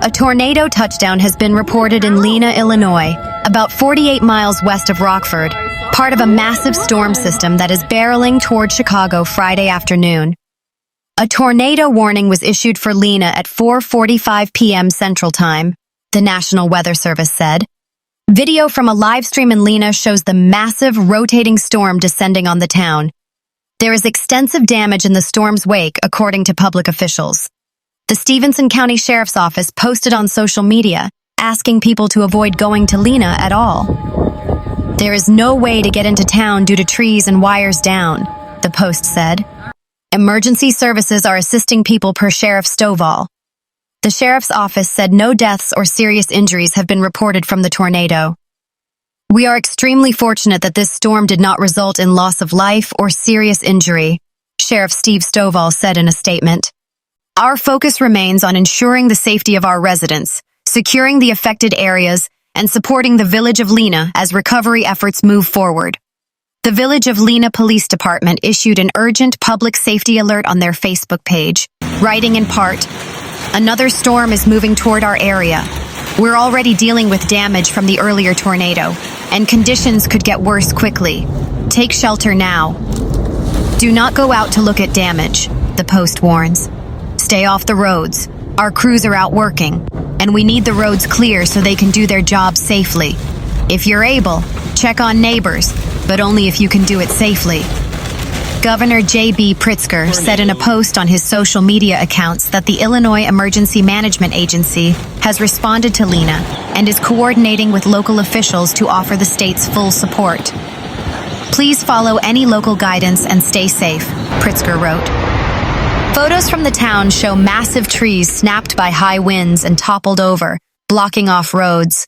A tornado touchdown has been reported in Lena, Illinois, about 48 miles west of Rockford, part of a massive storm system that is barreling toward Chicago Friday afternoon. A tornado warning was issued for Lena at 4:45 p.m. Central Time, the National Weather Service said. Video from a live stream in Lena shows the massive, rotating storm descending on the town. There is extensive damage in the storm's wake, according to public officials. The Stephenson County Sheriff's Office posted on social media, asking people to avoid going to Lena at all. There is no way to get into town due to trees and wires down, the post said. Emergency services are assisting people per Sheriff Stovall. The Sheriff's Office said no deaths or serious injuries have been reported from the tornado. We are extremely fortunate that this storm did not result in loss of life or serious injury, Sheriff Steve Stovall said in a statement. Our focus remains on ensuring the safety of our residents, securing the affected areas, and supporting the village of Lena as recovery efforts move forward. The Village of Lena Police Department issued an urgent public safety alert on their Facebook page, writing in part, "Another storm is moving toward our area. We're already dealing with damage from the earlier tornado, and conditions could get worse quickly. Take shelter now. Do not go out to look at damage," the post warns. Stay off the roads. Our crews are out working, and we need the roads clear so they can do their job safely. If you're able, check on neighbors, but only if you can do it safely. Governor J.B. Pritzker said in a post on his social media accounts that the Illinois Emergency Management Agency has responded to Lena and is coordinating with local officials to offer the state's full support. Please follow any local guidance and stay safe, Pritzker wrote. Photos from the town show massive trees snapped by high winds and toppled over, blocking off roads.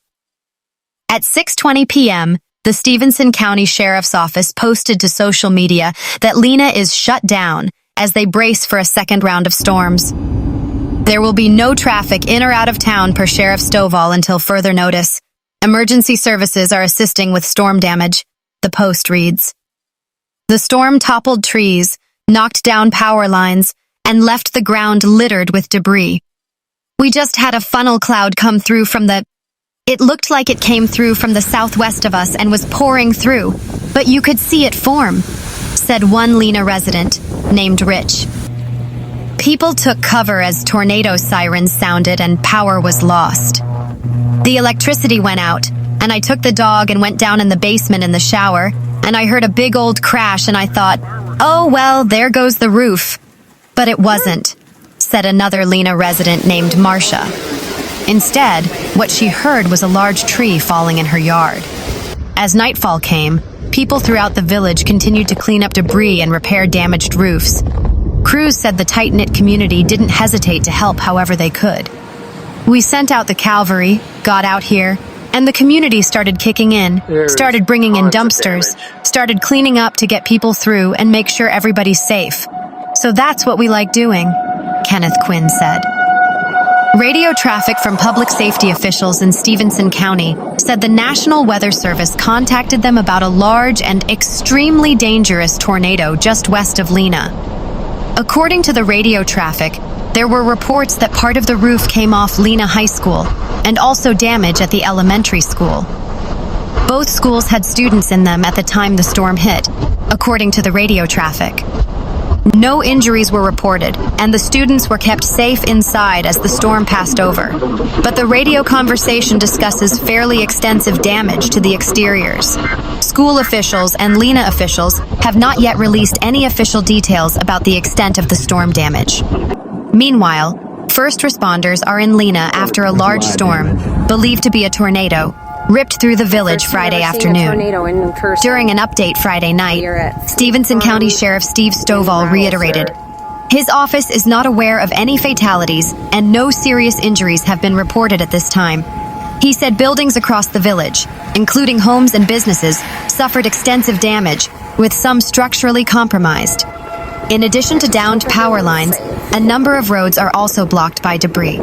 At 6:20 p.m., the Stephenson County Sheriff's Office posted to social media that Lena is shut down as they brace for a second round of storms. There will be no traffic in or out of town per Sheriff Stovall until further notice. Emergency services are assisting with storm damage, the post reads. The storm toppled trees, knocked down power lines, and left the ground littered with debris. We just had a funnel cloud come through It looked like it came through from the southwest of us and was pouring through, but you could see it form, said one Lena resident, named Rich. People took cover as tornado sirens sounded and power was lost. The electricity went out, and I took the dog and went down in the basement in the shower, and I heard a big old crash and I thought, oh well, there goes the roof. But it wasn't, said another Lena resident named Marcia. Instead, what she heard was a large tree falling in her yard. As nightfall came, people throughout the village continued to clean up debris and repair damaged roofs. Crews said the tight-knit community didn't hesitate to help however they could. We sent out the cavalry, got out here, and the community started kicking in, started bringing in dumpsters, started cleaning up to get people through and make sure everybody's safe. So that's what we like doing, Kenneth Quinn said. Radio traffic from public safety officials in Stephenson County said the National Weather Service contacted them about a large and extremely dangerous tornado just west of Lena. According to the radio traffic, there were reports that part of the roof came off Lena High School and also damage at the elementary school. Both schools had students in them at the time the storm hit, according to the radio traffic. No injuries were reported, and the students were kept safe inside as the storm passed over. But the radio conversation discusses fairly extensive damage to the exteriors. School officials and Lena officials have not yet released any official details about the extent of the storm damage. Meanwhile, first responders are in Lena after a large storm, believed to be a tornado, ripped through the village Friday afternoon. During an update Friday night, Stephenson County Sheriff Steve Stovall reiterated, his office is not aware of any fatalities and no serious injuries have been reported at this time. He said buildings across the village, including homes and businesses, suffered extensive damage, with some structurally compromised. In addition to downed power lines, a number of roads are also blocked by debris.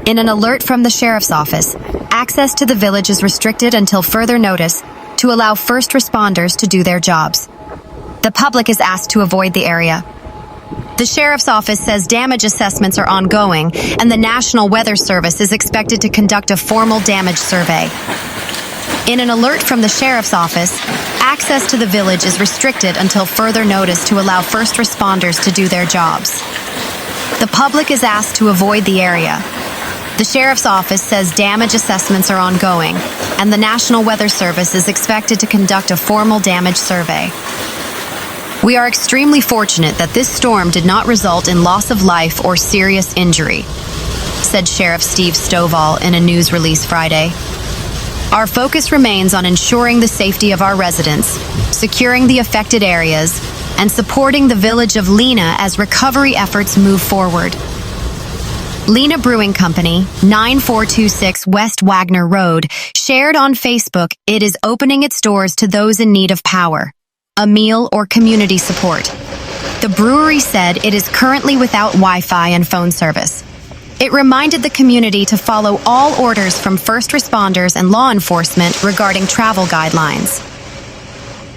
In an alert from the sheriff's office, access to the village is restricted until further notice to allow first responders to do their jobs. The public is asked to avoid the area. The sheriff's office says damage assessments are ongoing, and the National Weather Service is expected to conduct a formal damage survey. In an alert from the sheriff's office, access to the village is restricted until further notice to allow first responders to do their jobs. The public is asked to avoid the area. The sheriff's office says damage assessments are ongoing, and the National Weather Service is expected to conduct a formal damage survey. We are extremely fortunate that this storm did not result in loss of life or serious injury, said Sheriff Steve Stovall in a news release Friday. Our focus remains on ensuring the safety of our residents, securing the affected areas, and supporting the village of Lena as recovery efforts move forward. Lena Brewing Company, 9426 West Wagner Road, shared on Facebook it is opening its doors to those in need of power, a meal, or community support. The brewery said it is currently without Wi-Fi and phone service. It reminded the community to follow all orders from first responders and law enforcement regarding travel guidelines.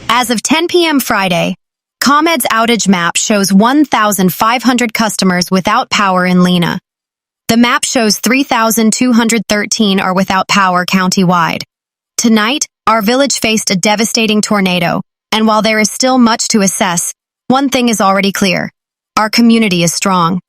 As of 10 p.m. Friday, ComEd's outage map shows 1,500 customers without power in Lena. The map shows 3,213 are without power countywide. Tonight, our village faced a devastating tornado, and while there is still much to assess, one thing is already clear. Our community is strong.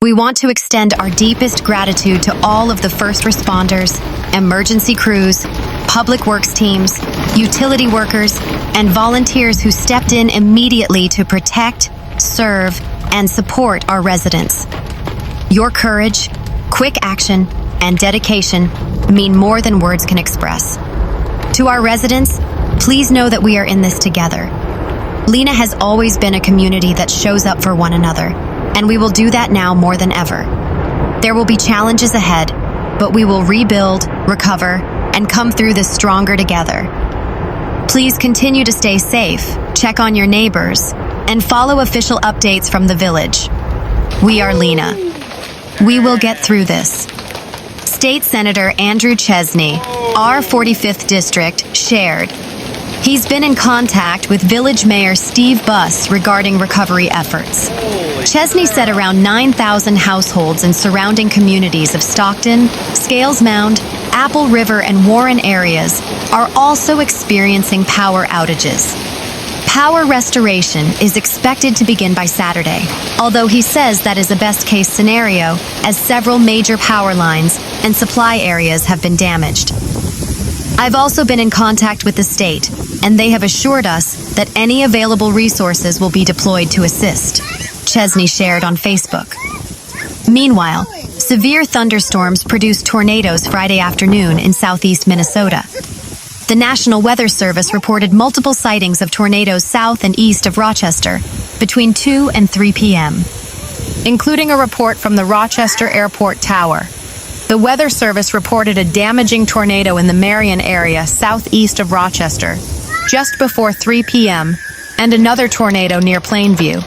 We want to extend our deepest gratitude to all of the first responders, emergency crews, public works teams, utility workers, and volunteers who stepped in immediately to protect, serve, and support our residents. Your courage, quick action, and dedication mean more than words can express. To our residents, please know that we are in this together. Lena has always been a community that shows up for one another, and we will do that now more than ever. There will be challenges ahead, but we will rebuild, recover, and come through this stronger together. Please continue to stay safe, check on your neighbors, and follow official updates from the village. We are Lena. We will get through this. State Senator Andrew Chesney, our 45th District, shared. He's been in contact with Village Mayor Steve Buss regarding recovery efforts. Chesney said around 9,000 households in surrounding communities of Stockton, Scales Mound, Apple River, and Warren areas are also experiencing power outages. Power restoration is expected to begin by Saturday, although he says that is a best-case scenario as several major power lines and supply areas have been damaged. I've also been in contact with the state, and they have assured us that any available resources will be deployed to assist, Chesney shared on Facebook. Meanwhile, severe thunderstorms produced tornadoes Friday afternoon in southeast Minnesota. The National Weather Service reported multiple sightings of tornadoes south and east of Rochester between 2 and 3 p.m., including a report from the Rochester Airport Tower. The Weather Service reported a damaging tornado in the Marion area southeast of Rochester just before 3 p.m. and another tornado near Plainview.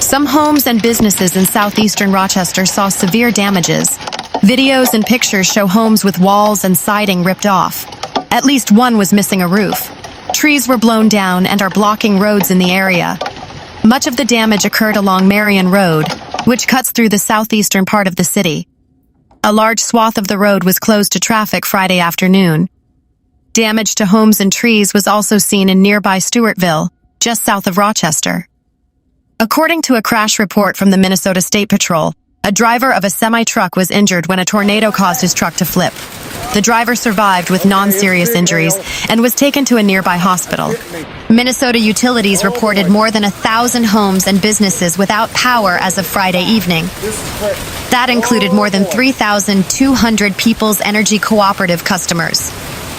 Some homes and businesses in southeastern Rochester saw severe damages. Videos and pictures show homes with walls and siding ripped off. At least one was missing a roof. Trees were blown down and are blocking roads in the area. Much of the damage occurred along Marion Road, which cuts through the southeastern part of the city. A large swath of the road was closed to traffic Friday afternoon. Damage to homes and trees was also seen in nearby Stewartville, just south of Rochester. According to a crash report from the Minnesota State Patrol, a driver of a semi-truck was injured when a tornado caused his truck to flip. The driver survived with non-serious injuries and was taken to a nearby hospital. Minnesota Utilities reported more than 1,000 homes and businesses without power as of Friday evening. That included more than 3,200 People's Energy Cooperative customers,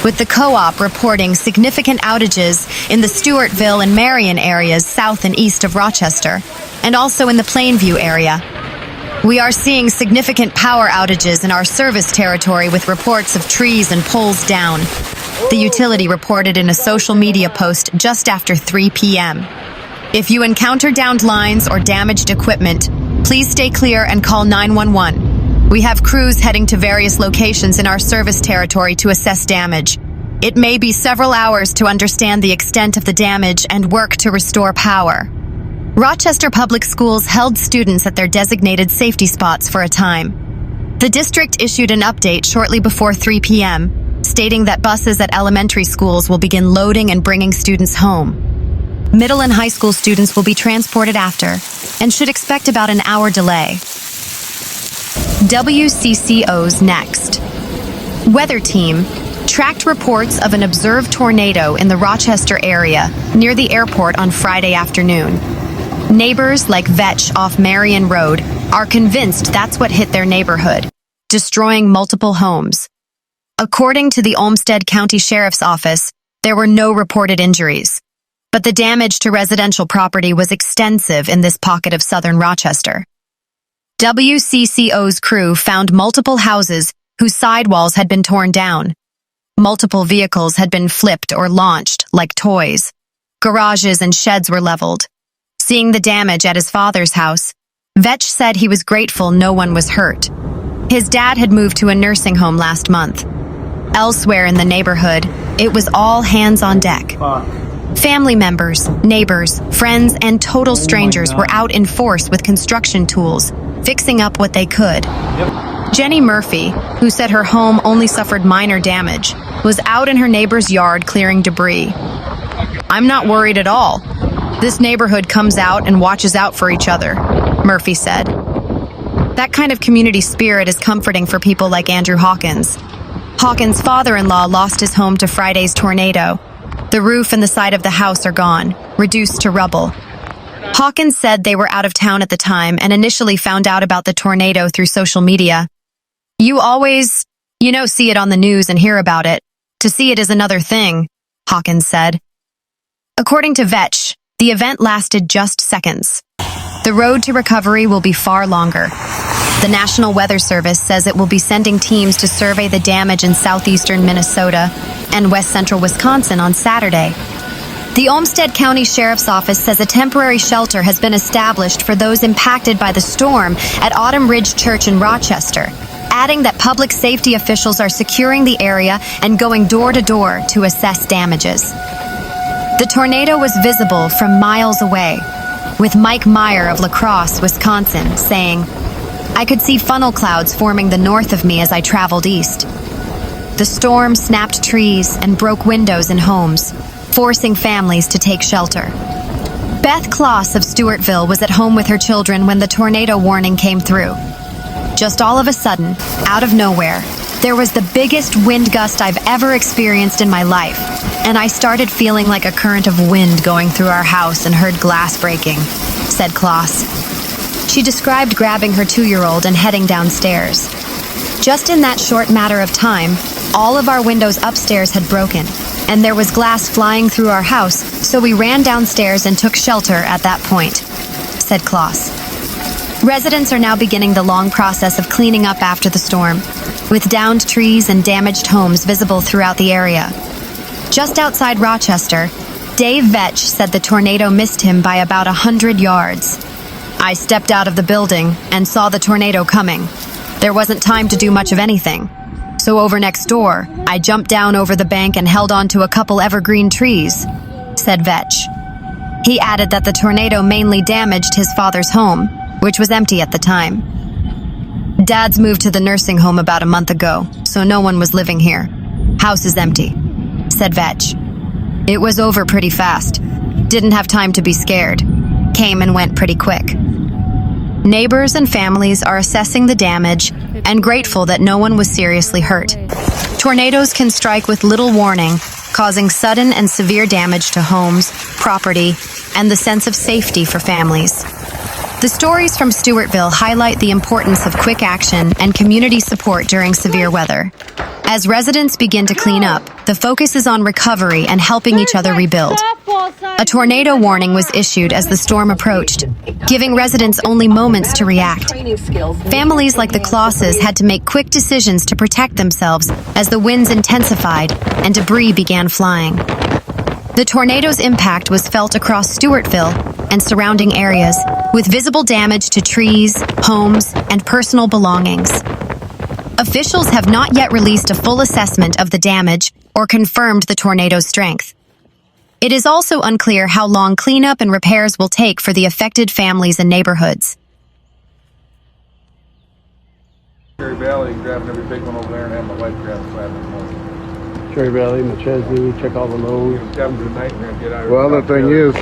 with the co-op reporting significant outages in the Stewartville and Marion areas south and east of Rochester, and also in the Plainview area. We are seeing significant power outages in our service territory with reports of trees and poles down, the utility reported in a social media post just after 3 p.m. If you encounter downed lines or damaged equipment, please stay clear and call 911. We have crews heading to various locations in our service territory to assess damage. It may be several hours to understand the extent of the damage and work to restore power. Rochester Public Schools held students at their designated safety spots for a time. The district issued an update shortly before 3 p.m., stating that buses at elementary schools will begin loading and bringing students home. Middle and high school students will be transported after and should expect about an hour delay. WCCO's next. Weather team tracked reports of an observed tornado in the Rochester area near the airport on Friday afternoon. Neighbors like Vetch off Marion Road are convinced that's what hit their neighborhood, destroying multiple homes. According to the Olmsted County Sheriff's Office, there were no reported injuries, but the damage to residential property was extensive in this pocket of southern Rochester. WCCO's crew found multiple houses whose sidewalls had been torn down. Multiple vehicles had been flipped or launched like toys. Garages and sheds were leveled. Seeing the damage at his father's house, Vetch said he was grateful no one was hurt. His dad had moved to a nursing home last month. Elsewhere in the neighborhood, it was all hands on deck. Family members, neighbors, friends, and total strangers were out in force with construction tools, fixing up what they could. Jenny Murphy, who said her home only suffered minor damage, was out in her neighbor's yard clearing debris. "I'm not worried at all. This neighborhood comes out and watches out for each other," Murphy said. That kind of community spirit is comforting for people like Andrew Hawkins. Hawkins' father-in-law lost his home to Friday's tornado. The roof and the side of the house are gone, reduced to rubble. Hawkins said they were out of town at the time and initially found out about the tornado through social media. "You always, see it on the news and hear about it. To see it is another thing," Hawkins said. According to Vetch, the event lasted just seconds. The road to recovery will be far longer. The National Weather Service says it will be sending teams to survey the damage in southeastern Minnesota and west central Wisconsin on Saturday. The Olmsted County Sheriff's Office says a temporary shelter has been established for those impacted by the storm at Autumn Ridge Church in Rochester, adding that public safety officials are securing the area and going door to door to assess damages. The tornado was visible from miles away, with Mike Meyer of La Crosse, Wisconsin, saying, "I could see funnel clouds forming the north of me as I traveled east. The storm snapped trees and broke windows in homes, forcing families to take shelter." Beth Kloss of Stewartville was at home with her children when the tornado warning came through. Just all of a sudden, out of nowhere, there was the biggest wind gust I've ever experienced in my life, and I started feeling like a current of wind going through our house and heard glass breaking, said Kloss. She described grabbing her 2-year-old and heading downstairs. Just in that short matter of time, all of our windows upstairs had broken, and there was glass flying through our house, so we ran downstairs and took shelter at that point, said Kloss. Residents are now beginning the long process of cleaning up after the storm, with downed trees and damaged homes visible throughout the area. Just outside Rochester, Dave Vetch said the tornado missed him by about 100 yards. "I stepped out of the building and saw the tornado coming. There wasn't time to do much of anything. So over next door, I jumped down over the bank and held on to a couple evergreen trees," said Vetch. He added that the tornado mainly damaged his father's home, which was empty at the time. "Dad's moved to the nursing home about a month ago, so no one was living here. House is empty," said Vetch. "It was over pretty fast. Didn't have time to be scared. Came and went pretty quick." Neighbors and families are assessing the damage and grateful that no one was seriously hurt. Tornadoes can strike with little warning, causing sudden and severe damage to homes, property, and the sense of safety for families. The stories from Stewartville highlight the importance of quick action and community support during severe weather. As residents begin to clean up, the focus is on recovery and helping each other rebuild. A tornado warning was issued as the storm approached, giving residents only moments to react. Families like the Klosses had to make quick decisions to protect themselves as the winds intensified and debris began flying. The tornado's impact was felt across Stewartville and surrounding areas, with visible damage to trees, homes, and personal belongings. Officials have not yet released a full assessment of the damage or confirmed the tornado's strength. It is also unclear how long cleanup and repairs will take for the affected families and neighborhoods. Cherry Valley, grabbing every big one over there and having my wife grab the flat in the morning. Cherry Valley, McChesney, check all the loads. Have a good night and we're gonna get out of here. Well, the thing is,